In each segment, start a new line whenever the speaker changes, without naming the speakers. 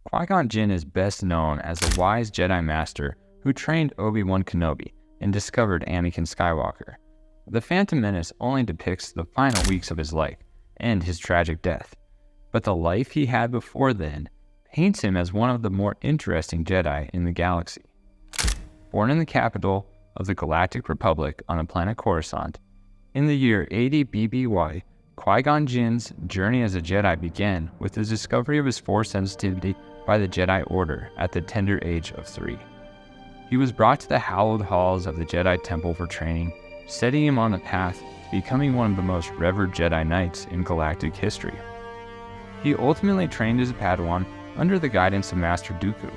Qui-Gon Jinn is best known as the wise Jedi Master who trained Obi-Wan Kenobi and discovered Anakin Skywalker. The Phantom Menace only depicts the final weeks of his life and his tragic death, but the life he had before then paints him as one of the more interesting Jedi in the galaxy. Born in the capital of the Galactic Republic on the planet Coruscant, in the year 80 BBY, Qui-Gon Jinn's journey as a Jedi began with the discovery of his Force sensitivity by the Jedi Order at the tender age of 3. He was brought to the hallowed halls of the Jedi Temple for training, setting him on the path to becoming one of the most revered Jedi Knights in galactic history. He ultimately trained as a Padawan under the guidance of Master Dooku.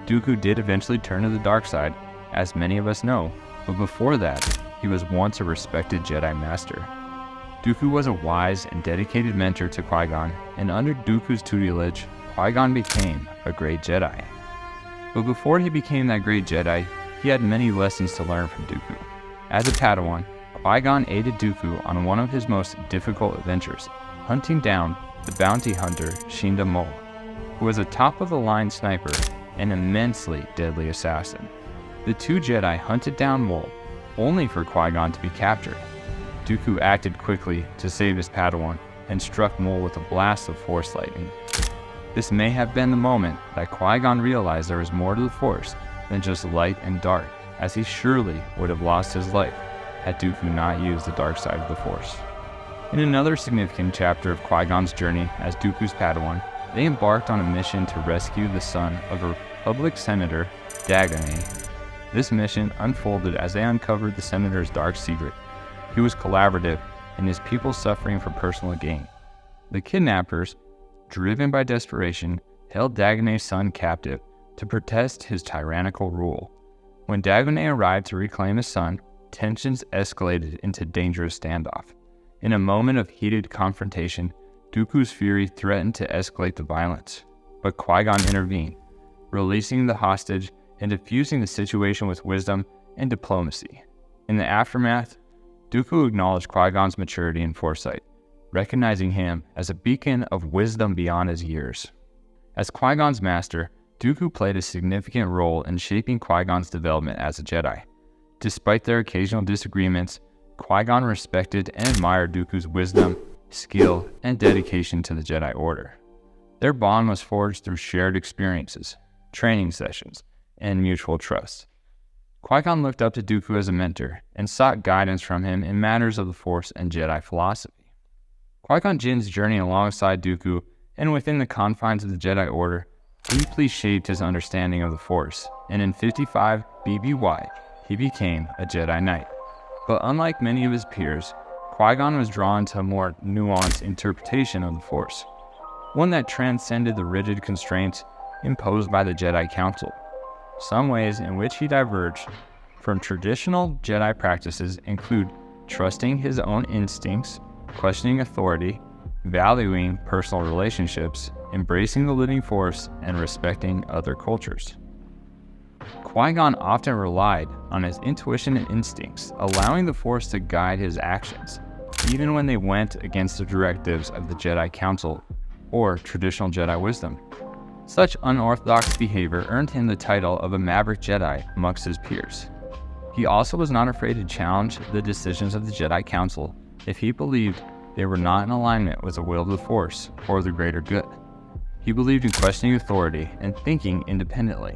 Dooku did eventually turn to the dark side, as many of us know, but before that, he was once a respected Jedi Master. Dooku was a wise and dedicated mentor to Qui-Gon, and under Dooku's tutelage, Qui-Gon became a great Jedi. But before he became that great Jedi, he had many lessons to learn from Dooku. As a Padawan, Qui-Gon aided Dooku on one of his most difficult adventures, hunting down the bounty hunter Shinda Maul, who was a top-of-the-line sniper and immensely deadly assassin. The two Jedi hunted down Maul, only for Qui-Gon to be captured. Dooku acted quickly to save his Padawan and struck Maul with a blast of Force lightning. This may have been the moment that Qui-Gon realized there was more to the Force than just light and dark, as he surely would have lost his life had Dooku not used the dark side of the Force. In another significant chapter of Qui-Gon's journey as Dooku's Padawan, they embarked on a mission to rescue the son of a Republic Senator, Dagonet. This mission unfolded as they uncovered the Senator's dark secret. He was collaborative and his people suffering for personal gain. The kidnappers, driven by desperation, held Dagonet's son captive to protest his tyrannical rule. When Dagonet arrived to reclaim his son, tensions escalated into dangerous standoff. In a moment of heated confrontation, Dooku's fury threatened to escalate the violence, but Qui-Gon intervened, releasing the hostage and diffusing the situation with wisdom and diplomacy. In the aftermath, Dooku acknowledged Qui-Gon's maturity and foresight, recognizing him as a beacon of wisdom beyond his years. As Qui-Gon's master, Dooku played a significant role in shaping Qui-Gon's development as a Jedi. Despite their occasional disagreements, Qui-Gon respected and admired Dooku's wisdom, skill, and dedication to the Jedi Order. Their bond was forged through shared experiences, training sessions, and mutual trust. Qui-Gon looked up to Dooku as a mentor and sought guidance from him in matters of the Force and Jedi philosophy. Qui-Gon Jinn's journey alongside Dooku and within the confines of the Jedi Order deeply shaped his understanding of the Force, and in 55 BBY, he became a Jedi Knight. But unlike many of his peers, Qui-Gon was drawn to a more nuanced interpretation of the Force, one that transcended the rigid constraints imposed by the Jedi Council. Some ways in which he diverged from traditional Jedi practices include trusting his own instincts, questioning authority, valuing personal relationships, embracing the living Force, and respecting other cultures. Qui-Gon often relied on his intuition and instincts, allowing the Force to guide his actions, even when they went against the directives of the Jedi Council or traditional Jedi wisdom. Such unorthodox behavior earned him the title of a maverick Jedi amongst his peers. He also was not afraid to challenge the decisions of the Jedi Council if he believed they were not in alignment with the will of the Force or the greater good. He believed in questioning authority and thinking independently.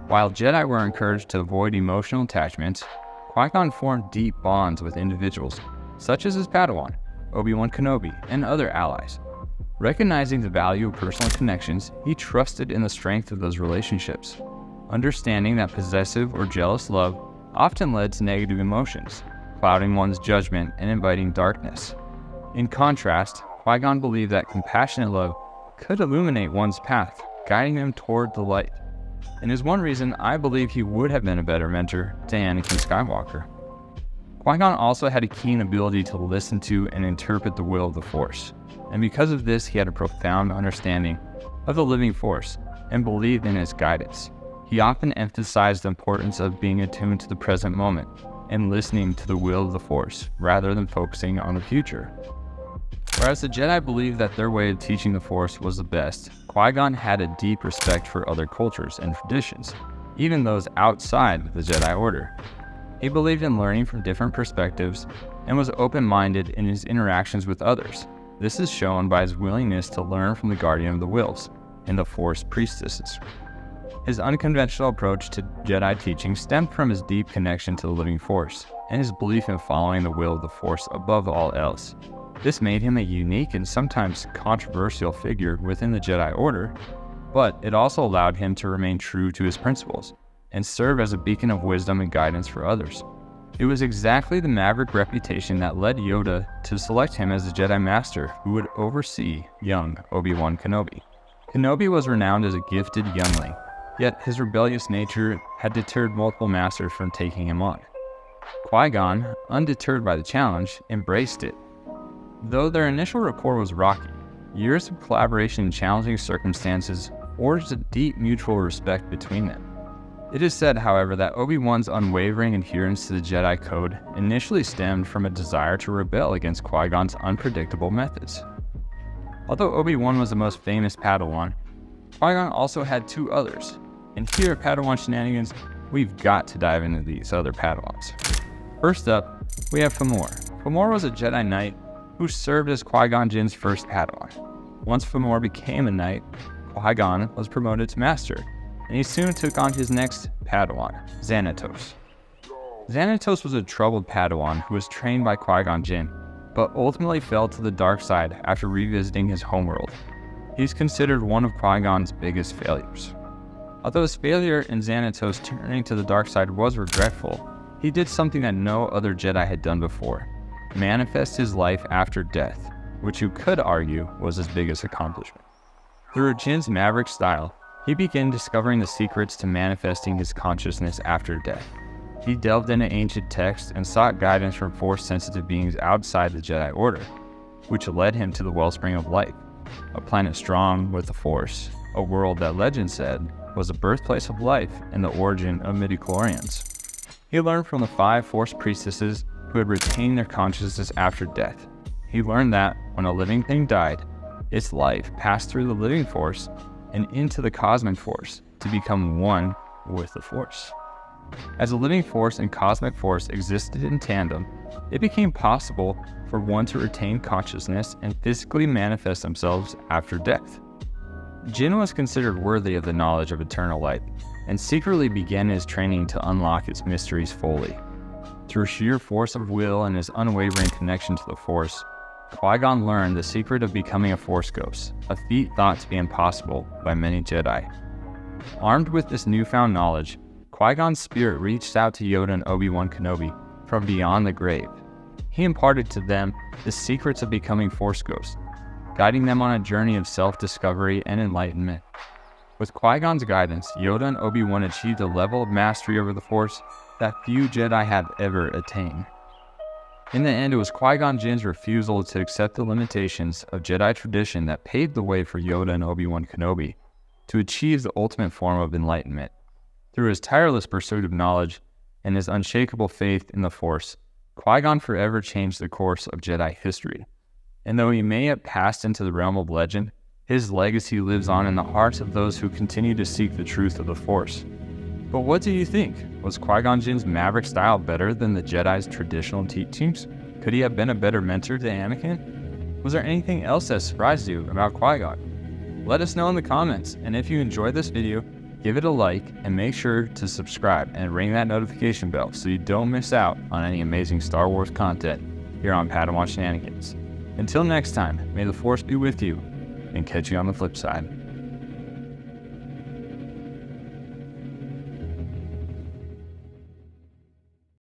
While Jedi were encouraged to avoid emotional attachments, Qui-Gon formed deep bonds with individuals, such as his Padawan, Obi-Wan Kenobi, and other allies. Recognizing the value of personal connections, he trusted in the strength of those relationships, understanding that possessive or jealous love often led to negative emotions, clouding one's judgment and inviting darkness. In contrast, Qui-Gon believed that compassionate love could illuminate one's path, guiding them toward the light, and is one reason I believe he would have been a better mentor to Anakin Skywalker. Qui-Gon also had a keen ability to listen to and interpret the will of the Force, and because of this he had a profound understanding of the living Force and believed in its guidance. He often emphasized the importance of being attuned to the present moment and listening to the will of the Force rather than focusing on the future. Whereas the Jedi believed that their way of teaching the Force was the best, Qui-Gon had a deep respect for other cultures and traditions, even those outside the Jedi Order. He believed in learning from different perspectives and was open-minded in his interactions with others. This is shown by his willingness to learn from the Guardian of the Wills and the Force priestesses. His unconventional approach to Jedi teaching stemmed from his deep connection to the living Force and his belief in following the will of the Force above all else. This made him a unique and sometimes controversial figure within the Jedi Order, but it also allowed him to remain true to his principles and serve as a beacon of wisdom and guidance for others. It was exactly the maverick reputation that led Yoda to select him as the Jedi Master who would oversee young Obi-Wan Kenobi. Kenobi was renowned as a gifted youngling, yet his rebellious nature had deterred multiple masters from taking him on. Qui-Gon, undeterred by the challenge, embraced it. Though their initial rapport was rocky, years of collaboration in challenging circumstances forged a deep mutual respect between them. It is said, however, that Obi-Wan's unwavering adherence to the Jedi Code initially stemmed from a desire to rebel against Qui-Gon's unpredictable methods. Although Obi-Wan was the most famous Padawan, Qui-Gon also had two others, and here at Padawan Shenanigans, we've got to dive into these other Padawans. First up, we have Famor. Famor was a Jedi Knight who served as Qui-Gon Jinn's first Padawan. Once Famor became a Knight, Qui-Gon was promoted to Master, and he soon took on his next Padawan, Xanatos. Xanatos was a troubled Padawan who was trained by Qui-Gon Jinn, but ultimately fell to the dark side after revisiting his homeworld. He's considered one of Qui-Gon's biggest failures. Although his failure in Xanatos turning to the dark side was regretful, he did something that no other Jedi had done before: manifest his life after death, which you could argue was his biggest accomplishment. Through Jinn's maverick style, he began discovering the secrets to manifesting his consciousness after death. He delved into ancient texts and sought guidance from Force-sensitive beings outside the Jedi Order, which led him to the Wellspring of Life, a planet strong with the Force, a world that legend said was the birthplace of life and the origin of midichlorians. He learned from the 5 Force priestesses who had retained their consciousness after death. He learned that when a living thing died, its life passed through the living Force and into the cosmic Force to become one with the Force. As a living Force and cosmic Force existed in tandem, it became possible for one to retain consciousness and physically manifest themselves after death. Jinn was considered worthy of the knowledge of eternal light, and secretly began his training to unlock its mysteries fully. Through sheer force of will and his unwavering connection to the Force, Qui-Gon learned the secret of becoming a Force ghost, a feat thought to be impossible by many Jedi. Armed with this newfound knowledge, Qui-Gon's spirit reached out to Yoda and Obi-Wan Kenobi from beyond the grave. He imparted to them the secrets of becoming Force ghosts, guiding them on a journey of self-discovery and enlightenment. With Qui-Gon's guidance, Yoda and Obi-Wan achieved a level of mastery over the Force that few Jedi have ever attained. In the end, it was Qui-Gon Jinn's refusal to accept the limitations of Jedi tradition that paved the way for Yoda and Obi-Wan Kenobi to achieve the ultimate form of enlightenment. Through his tireless pursuit of knowledge and his unshakable faith in the Force, Qui-Gon forever changed the course of Jedi history. And though he may have passed into the realm of legend, his legacy lives on in the hearts of those who continue to seek the truth of the Force. But what do you think? Was Qui-Gon Jinn's maverick style better than the Jedi's traditional teachings? Could he have been a better mentor to Anakin? Was there anything else that surprised you about Qui-Gon? Let us know in the comments, and if you enjoyed this video, give it a like and make sure to subscribe and ring that notification bell so you don't miss out on any amazing Star Wars content here on Padawan Shenanigans. Until next time, may the Force be with you, and catch you on the flip side.